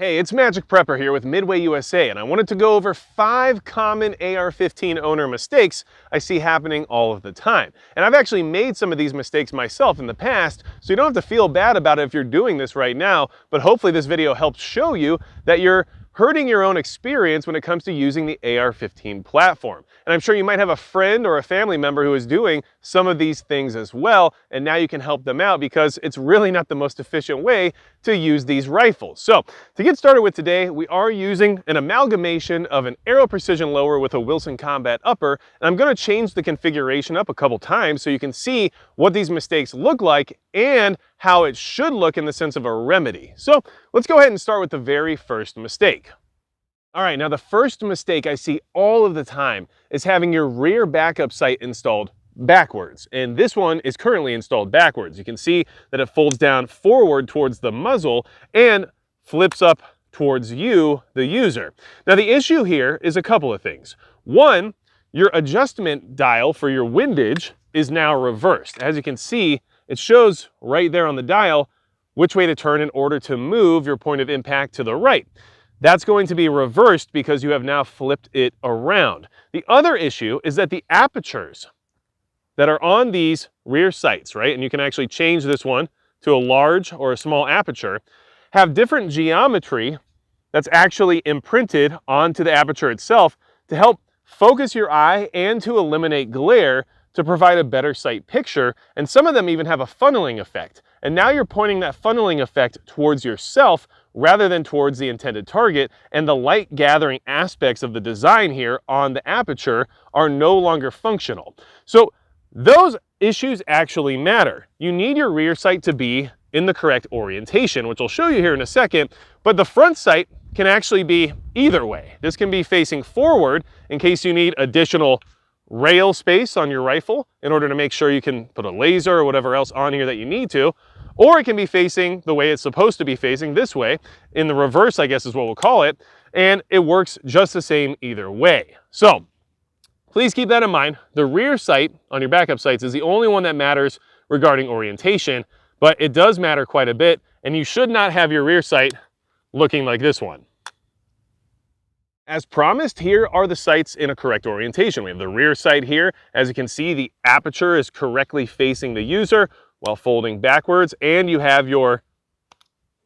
Hey, it's Magic Prepper here with MidwayUSA, and I wanted to go over 5 common AR-15 owner mistakes I see happening all of the time. And I've actually made some of these mistakes myself in the past, so you don't have to feel bad about it if you're doing this right now, but hopefully this video helps show you that you're hurting your own experience when it comes to using the AR-15 platform. And I'm sure you might have a friend or a family member who is doing some of these things as well, and now you can help them out because it's really not the most efficient way to use these rifles. So to get started with today, we are using an amalgamation of an Aero Precision lower with a Wilson Combat upper, and I'm going to change the configuration up a couple times so you can see what these mistakes look like and how it should look in the sense of a remedy. So let's go ahead and start with the very first mistake. All right, now the first mistake I see all of the time is having your rear backup sight installed backwards. And this one is currently installed backwards. You can see that it folds down forward towards the muzzle and flips up towards you, the user. Now the issue here is a couple of things. One, your adjustment dial for your windage is now reversed. As you can see, it shows right there on the dial which way to turn in order to move your point of impact to the right. That's going to be reversed because you have now flipped it around. The other issue is that the apertures that are on these rear sights, right, and you can actually change this one to a large or a small aperture, have different geometry that's actually imprinted onto the aperture itself to help focus your eye and to eliminate glare to provide a better sight picture, and some of them even have a funneling effect. And now you're pointing that funneling effect towards yourself rather than towards the intended target, and the light gathering aspects of the design here on the aperture are no longer functional. So those issues actually matter. You need your rear sight to be in the correct orientation, which I'll show you here in a second, but the front sight can actually be either way. This can be facing forward in case you need additional rail space on your rifle in order to make sure you can put a laser or whatever else on here that you need to, or it can be facing the way it's supposed to be facing, this way, in the reverse, I guess is what we'll call it, and it works just the same either way. So please keep that in mind. The rear sight on your backup sights is the only one that matters regarding orientation, but it does matter quite a bit, and you should not have your rear sight looking like this one. As promised, here are the sights in a correct orientation. We have the rear sight here. As you can see, the aperture is correctly facing the user while folding backwards, and you have your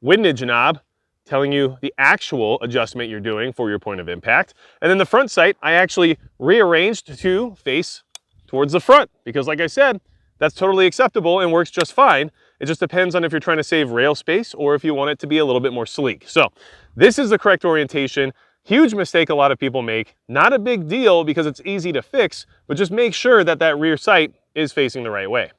windage knob telling you the actual adjustment you're doing for your point of impact. And then the front sight, I actually rearranged to face towards the front because, like I said, that's totally acceptable and works just fine. It just depends on if you're trying to save rail space or if you want it to be a little bit more sleek. So this is the correct orientation. Huge mistake a lot of people make. Not a big deal because it's easy to fix, but just make sure that that rear sight is facing the right way.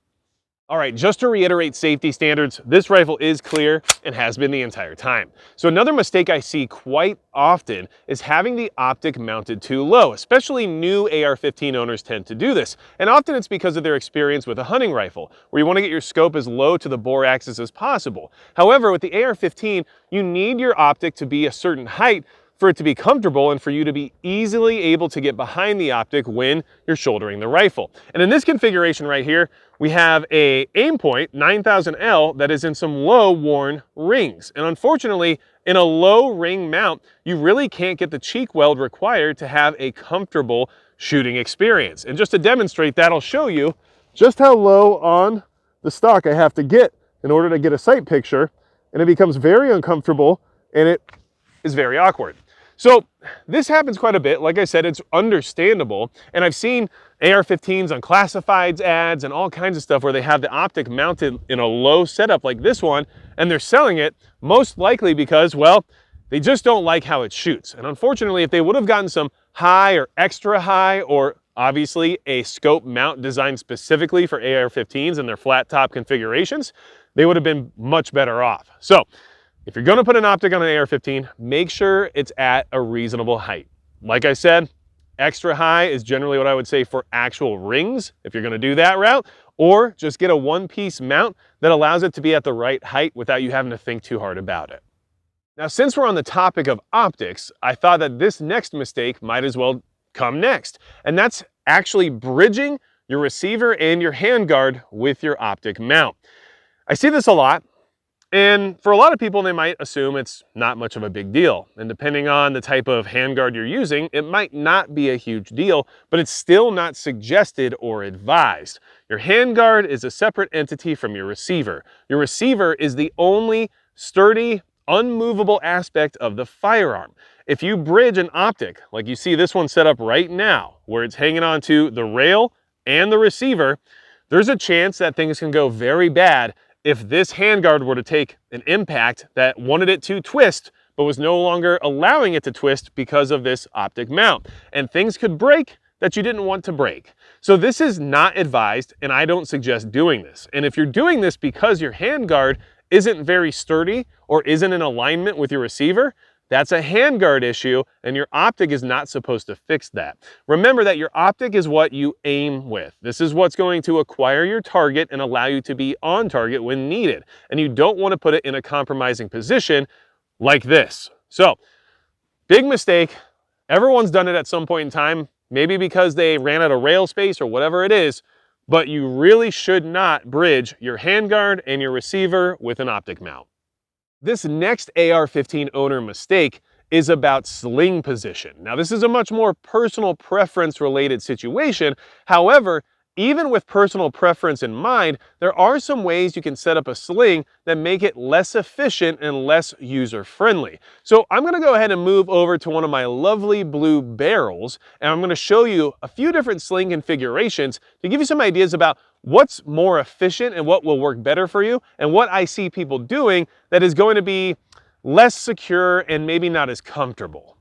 All right, just to reiterate safety standards, this rifle is clear and has been the entire time. So another mistake I see quite often is having the optic mounted too low. Especially new AR-15 owners tend to do this. And often it's because of their experience with a hunting rifle, where you want to get your scope as low to the bore axis as possible. However, with the AR-15, you need your optic to be a certain height for it to be comfortable and for you to be easily able to get behind the optic when you're shouldering the rifle. And in this configuration right here, we have a aim point 9000L that is in some low worn rings. And unfortunately, in a low ring mount, you really can't get the cheek weld required to have a comfortable shooting experience. And just to demonstrate that, I'll show you just how low on the stock I have to get in order to get a sight picture. And it becomes very uncomfortable and it is very awkward. So this happens quite a bit. Like I said, it's understandable. And I've seen AR-15s on classifieds ads and all kinds of stuff where they have the optic mounted in a low setup like this one, and they're selling it most likely because, well, they just don't like how it shoots. And unfortunately, if they would have gotten some high or extra high, or obviously a scope mount designed specifically for AR-15s and their flat top configurations, they would have been much better off. So if you're going to put an optic on an AR-15, make sure it's at a reasonable height. Like I said, extra high is generally what I would say for actual rings, if you're going to do that route, or just get a one-piece mount that allows it to be at the right height without you having to think too hard about it. Now, since we're on the topic of optics, I thought that this next mistake might as well come next, and that's actually bridging your receiver and your handguard with your optic mount. I see this a lot. And for a lot of people, they might assume it's not much of a big deal. And depending on the type of handguard you're using, it might not be a huge deal, but it's still not suggested or advised. Your handguard is a separate entity from your receiver. Your receiver is the only sturdy, unmovable aspect of the firearm. If you bridge an optic, like you see this one set up right now, where it's hanging onto the rail and the receiver, there's a chance that things can go very bad if this handguard were to take an impact that wanted it to twist, but was no longer allowing it to twist because of this optic mount. And things could break that you didn't want to break. So this is not advised, and I don't suggest doing this. And if you're doing this because your handguard isn't very sturdy or isn't in alignment with your receiver, that's a handguard issue, and your optic is not supposed to fix that. Remember that your optic is what you aim with. This is what's going to acquire your target and allow you to be on target when needed. And you don't want to put it in a compromising position like this. So, big mistake. Everyone's done it at some point in time, maybe because they ran out of rail space or whatever it is, but you really should not bridge your handguard and your receiver with an optic mount. This next AR-15 owner mistake is about sling position. Now, this is a much more personal preference related situation. However, even with personal preference in mind, there are some ways you can set up a sling that make it less efficient and less user-friendly. So I'm gonna go ahead and move over to one of my lovely blue barrels, and I'm gonna show you a few different sling configurations to give you some ideas about what's more efficient and what will work better for you, and what I see people doing that is going to be less secure and maybe not as comfortable.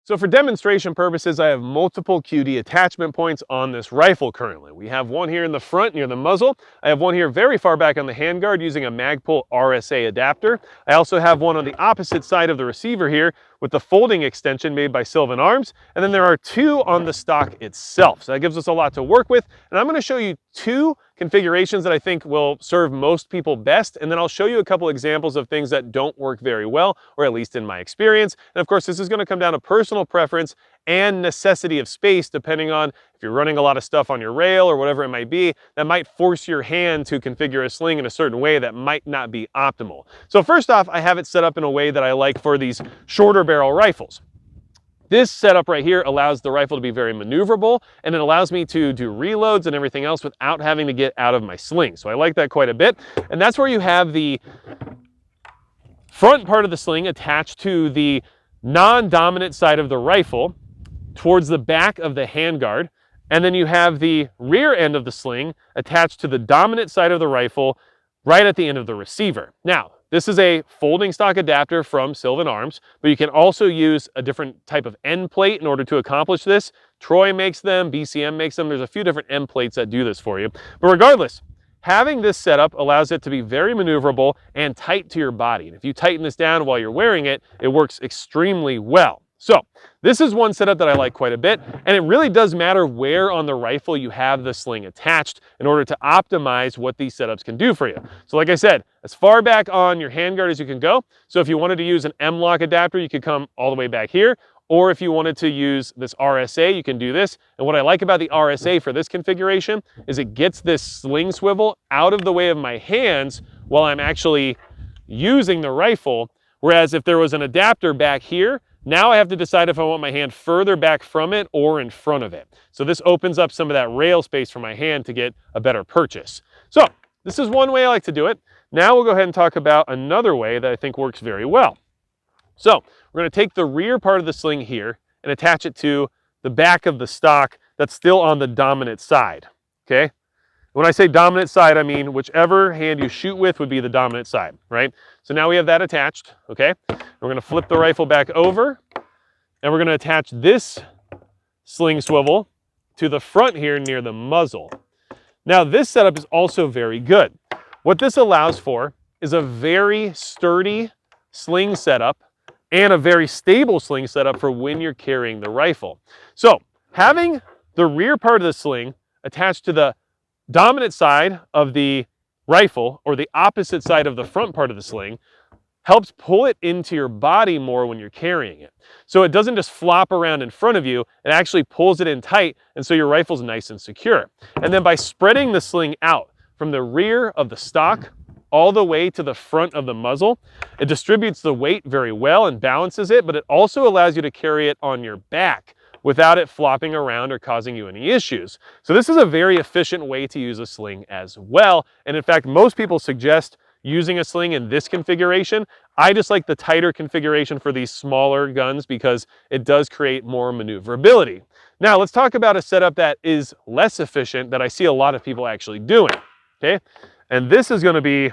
So for demonstration purposes, I have multiple QD attachment points on this rifle currently. We have one here in the front near the muzzle. I have one here very far back on the handguard using a Magpul RSA adapter. I also have one on the opposite side of the receiver here with the folding extension made by Sylvan Arms. And then there are two on the stock itself. So that gives us a lot to work with. And I'm going to show you two configurations that I think will serve most people best. And then I'll show you a couple examples of things that don't work very well, or at least in my experience. And of course, this is going to come down to personal preference and necessity of space, depending on if you're running a lot of stuff on your rail or whatever it might be, that might force your hand to configure a sling in a certain way that might not be optimal. So first off, I have it set up in a way that I like for these shorter barrel rifles. This setup right here allows the rifle to be very maneuverable, and it allows me to do reloads and everything else without having to get out of my sling. So I like that quite a bit. And that's where you have the front part of the sling attached to the non-dominant side of the rifle towards the back of the handguard. And then you have the rear end of the sling attached to the dominant side of the rifle right at the end of the receiver. Now, this is a folding stock adapter from Sylvan Arms, but you can also use a different type of end plate in order to accomplish this. Troy makes them, BCM makes them. There's a few different end plates that do this for you. But regardless, having this setup allows it to be very maneuverable and tight to your body. And if you tighten this down while you're wearing it, it works extremely well. So this is one setup that I like quite a bit, and it really does matter where on the rifle you have the sling attached in order to optimize what these setups can do for you. So like I said, as far back on your handguard as you can go. So if you wanted to use an M-lock adapter, you could come all the way back here. Or if you wanted to use this RSA, you can do this. And what I like about the RSA for this configuration is it gets this sling swivel out of the way of my hands while I'm actually using the rifle. Whereas if there was an adapter back here, now I have to decide if I want my hand further back from it or in front of it. So this opens up some of that rail space for my hand to get a better purchase. So this is one way I like to do it. Now we'll go ahead and talk about another way that I think works very well. So we're going to take the rear part of the sling here and attach it to the back of the stock that's still on the dominant side, okay? When I say dominant side, I mean whichever hand you shoot with would be the dominant side, right? So now we have that attached, okay? We're going to flip the rifle back over, and we're going to attach this sling swivel to the front here near the muzzle. Now this setup is also very good. What this allows for is a very sturdy sling setup and a very stable sling setup for when you're carrying the rifle. So having the rear part of the sling attached to the dominant side of the rifle or the opposite side of the front part of the sling helps pull it into your body more when you're carrying it. So it doesn't just flop around in front of you, it actually pulls it in tight, and so your rifle's nice and secure. And then by spreading the sling out from the rear of the stock all the way to the front of the muzzle. It distributes the weight very well and balances it, but it also allows you to carry it on your back without it flopping around or causing you any issues. So this is a very efficient way to use a sling as well. And in fact, most people suggest using a sling in this configuration. I just like the tighter configuration for these smaller guns because it does create more maneuverability. Now let's talk about a setup that is less efficient that I see a lot of people actually doing, okay? And this is gonna be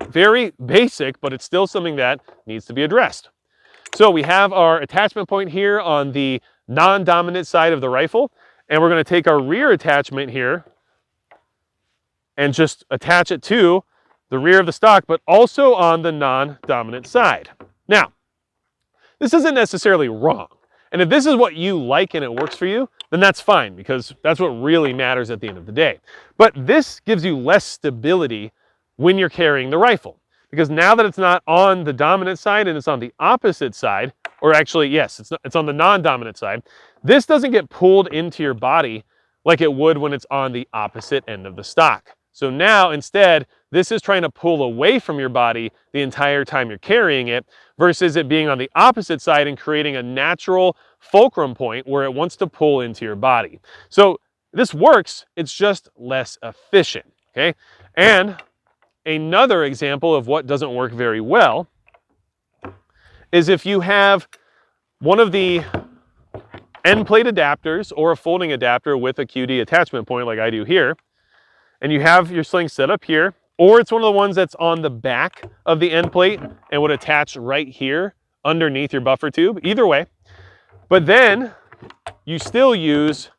very basic, but it's still something that needs to be addressed. So we have our attachment point here on the non-dominant side of the rifle, and we're going to take our rear attachment here and just attach it to the rear of the stock, but also on the non-dominant side. Now, this isn't necessarily wrong. And if this is what you like and it works for you, then that's fine, because that's what really matters at the end of the day. But this gives you less stability when you're carrying the rifle, because now that it's not on the dominant side and it's on the opposite side, or actually, yes, it's on the non-dominant side, this doesn't get pulled into your body like it would when it's on the opposite end of the stock. So now instead, this is trying to pull away from your body the entire time you're carrying it, versus it being on the opposite side and creating a natural fulcrum point where it wants to pull into your body. So this works, it's just less efficient, okay? And another example of what doesn't work very well is if you have one of the end plate adapters or a folding adapter with a QD attachment point like I do here, and you have your sling set up here, or it's one of the ones that's on the back of the end plate and would attach right here underneath your buffer tube, either way. But then you still use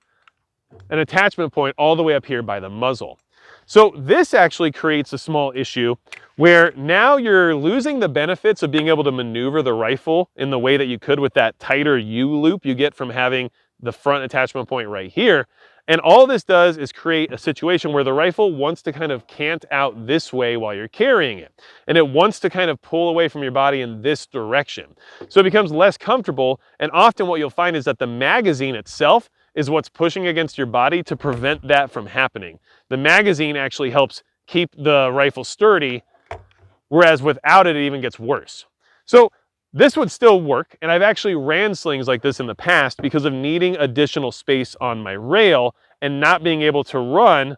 an attachment point all the way up here by the muzzle. So this actually creates a small issue where now you're losing the benefits of being able to maneuver the rifle in the way that you could with that tighter U-loop you get from having the front attachment point right here. And all this does is create a situation where the rifle wants to kind of cant out this way while you're carrying it. And it wants to kind of pull away from your body in this direction. So it becomes less comfortable, and often what you'll find is that the magazine itself is what's pushing against your body to prevent that from happening. The magazine actually helps keep the rifle sturdy, whereas without it, it even gets worse. So this would still work, and I've actually ran slings like this in the past because of needing additional space on my rail and not being able to run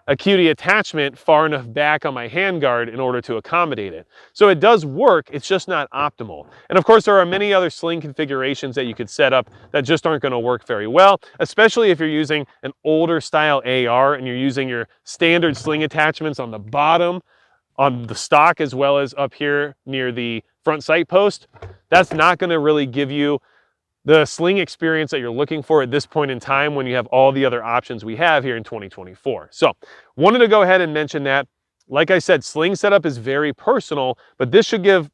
a QD attachment far enough back on my handguard in order to accommodate it. So it does work, it's just not optimal. And of course, there are many other sling configurations that you could set up that just aren't going to work very well, especially if you're using an older style AR and you're using your standard sling attachments on the bottom, on the stock, as well as up here near the front sight post. That's not going to really give you the sling experience that you're looking for at this point in time when you have all the other options we have here in 2024. So wanted to go ahead and mention that. Like I said, sling setup is very personal, but this should give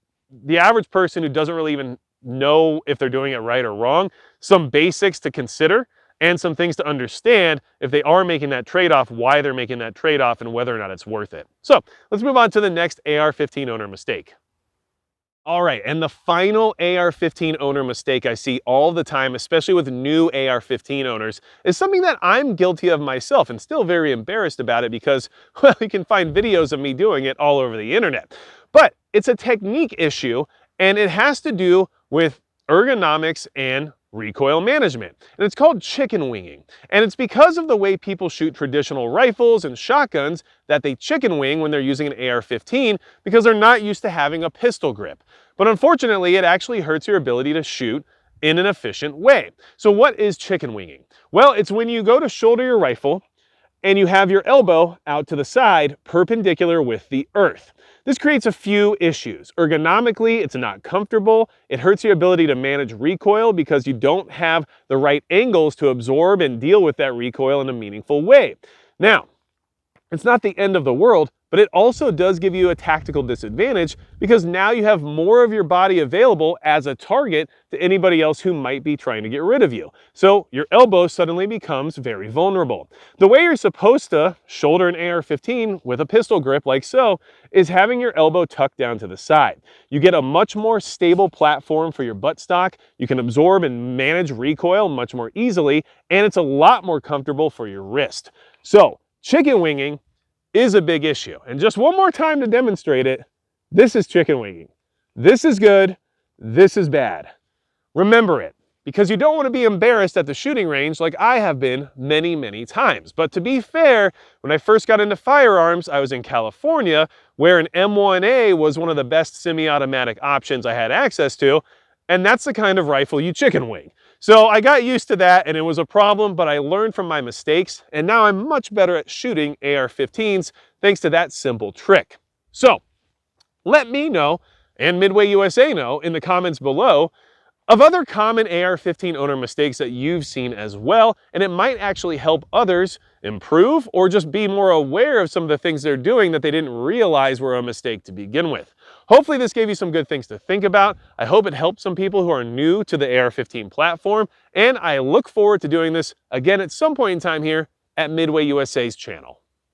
the average person who doesn't really even know if they're doing it right or wrong some basics to consider and some things to understand if they are making that trade-off, why they're making that trade-off, and whether or not it's worth it. So let's move on to the next AR-15 owner mistake. All right, and the final AR-15 owner mistake I see all the time, especially with new AR-15 owners, is something that I'm guilty of myself and still very embarrassed about it because, well, you can find videos of me doing it all over the internet. But it's a technique issue, and it has to do with ergonomics and recoil management. And it's called chicken winging. And it's because of the way people shoot traditional rifles and shotguns that they chicken wing when they're using an AR-15 because they're not used to having a pistol grip. But unfortunately, it actually hurts your ability to shoot in an efficient way. So what is chicken winging? Well, it's when you go to shoulder your rifle and you have your elbow out to the side perpendicular with the earth. This creates a few issues. Ergonomically, it's not comfortable. It hurts your ability to manage recoil because you don't have the right angles to absorb and deal with that recoil in a meaningful way. Now, it's not the end of the world, but it also does give you a tactical disadvantage because now you have more of your body available as a target to anybody else who might be trying to get rid of you. So your elbow suddenly becomes very vulnerable. The way you're supposed to shoulder an AR-15 with a pistol grip like so is having your elbow tucked down to the side. You get a much more stable platform for your buttstock. You can absorb and manage recoil much more easily, and it's a lot more comfortable for your wrist. So chicken winging is a big issue. And just one more time to demonstrate it, this is chicken winging. This is good, this is bad. Remember it, because you don't want to be embarrassed at the shooting range like I have been many, many times. But to be fair, when I first got into firearms, I was in California, where an M1A was one of the best semi-automatic options I had access to, and that's the kind of rifle you chicken wing. So I got used to that and it was a problem, but I learned from my mistakes, and now I'm much better at shooting AR-15s thanks to that simple trick. So let me know, and MidwayUSA know in the comments below, of other common AR-15 owner mistakes that you've seen as well, and it might actually help others improve or just be more aware of some of the things they're doing that they didn't realize were a mistake to begin with. Hopefully this gave you some good things to think about. I hope it helped some people who are new to the AR-15 platform, and I look forward to doing this again at some point in time here at MidwayUSA's channel.